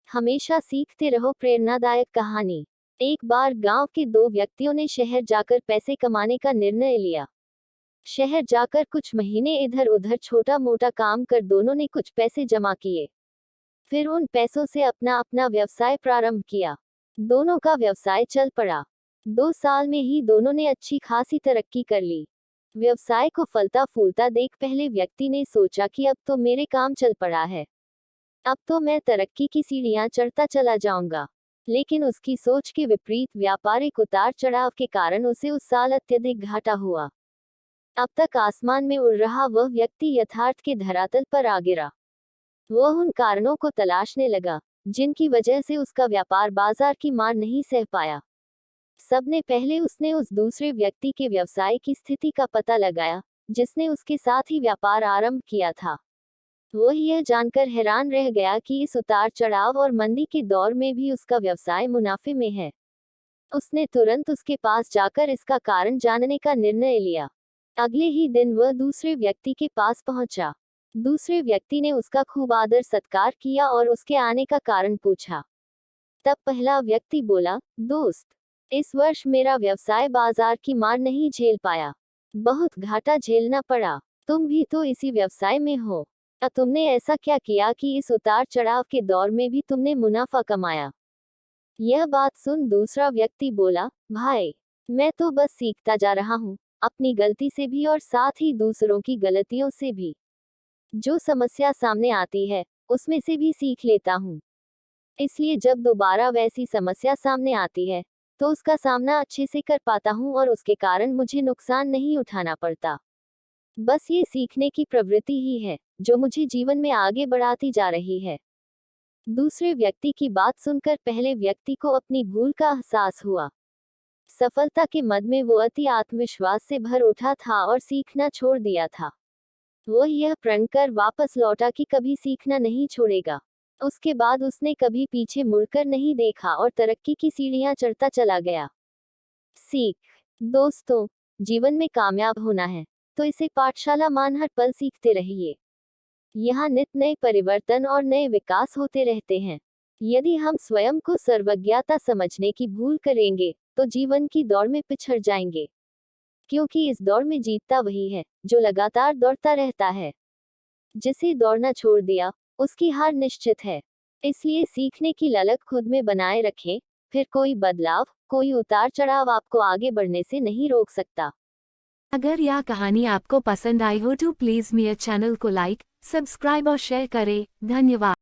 हमेशा सीखते रहो प्रेरणादायक कहानी। एक बार गांव के दो व्यक्तियों ने शहर जाकर पैसे कमाने का निर्णय लिया। शहर जाकर कुछ महीने इधर उधर छोटा मोटा काम कर दोनों ने कुछ पैसे जमा किए। फिर उन पैसों से अपना अपना व्यवसाय प्रारंभ किया। दोनों का व्यवसाय चल पड़ा। 2 साल में ही दोनों ने अच्छी खासी तरक्की कर ली। व्यवसाय को फलता फूलता देख पहले व्यक्ति ने सोचा कि अब तो मेरे काम चल पड़ा है, अब तो मैं तरक्की की सीढ़ियां चढ़ता चला जाऊंगा। लेकिन उसकी सोच के विपरीत व्यापारिक उतार चढ़ाव के कारण उसे उस साल अत्यधिक घाटा हुआ। अब तक आसमान में उड़ रहा वह व्यक्ति यथार्थ के धरातल पर आ गिरा। वह उन कारणों को तलाशने लगा जिनकी वजह से उसका व्यापार बाजार की मार नहीं सह पाया। सबने पहले उसने उस दूसरे व्यक्ति के व्यवसाय की स्थिति का पता लगाया जिसने उसके साथ ही व्यापार आरंभ किया था। वह यह जानकर हैरान रह गया कि इस उतार चढ़ाव और मंदी के दौर में भी उसका व्यवसाय मुनाफे में है। उसने तुरंत उसके पास जाकर इसका कारण जानने का निर्णय लिया। अगले ही दिन वह दूसरे व्यक्ति के पास पहुंचा। दूसरे व्यक्ति ने उसका खूब आदर सत्कार किया और उसके आने का कारण पूछा। तब पहला व्यक्ति बोला, दोस्त, इस वर्ष मेरा व्यवसाय बाजार की मार नहीं झेल पाया, बहुत घाटा झेलना पड़ा। तुम भी तो इसी व्यवसाय में हो, तुमने ऐसा क्या किया कि इस उतार चढ़ाव के दौर में भी तुमने मुनाफा कमाया? यह बात सुन दूसरा व्यक्ति बोला, भाई, मैं तो बस सीखता जा रहा हूँ, अपनी गलती से भी और साथ ही दूसरों की गलतियों से भी। जो समस्या सामने आती है उसमें से भी सीख लेता हूँ, इसलिए जब दोबारा वैसी समस्या सामने आती है तो उसका सामना अच्छे से कर पाता हूँ और उसके कारण मुझे नुकसान नहीं उठाना पड़ता। बस ये सीखने की प्रवृत्ति ही है जो मुझे जीवन में आगे बढ़ाती जा रही है। दूसरे व्यक्ति की बात सुनकर पहले व्यक्ति को अपनी भूल का एहसास हुआ। सफलता के मद में वो अति आत्मविश्वास से भर उठा था और सीखना छोड़ दिया था। वह यह प्रण कर वापस लौटा कि कभी सीखना नहीं छोड़ेगा। उसके बाद उसने कभी पीछे मुड़कर नहीं देखा और तरक्की की सीढ़ियां चढ़ता चला गया। सीख। दोस्तों, जीवन में कामयाब होना है तो इसे पाठशाला मान हर पल सीखते रहिए। यहाँ नित नए परिवर्तन और नए विकास होते रहते हैं। यदि हम स्वयं को सर्वज्ञता समझने की भूल करेंगे तो जीवन की दौड़ में पिछड़ जाएंगे, क्योंकि इस दौड़ में जीतता वही है जो लगातार दौड़ता रहता है। जिसे दौड़ना छोड़ दिया उसकी हार निश्चित है। इसलिए सीखने की ललक खुद में बनाए रखें, फिर कोई बदलाव, कोई उतार चढ़ाव आपको आगे बढ़ने से नहीं रोक सकता। अगर यह कहानी आपको पसंद आई हो तो प्लीज़ मेरे चैनल को लाइक, सब्सक्राइब और शेयर करें। धन्यवाद।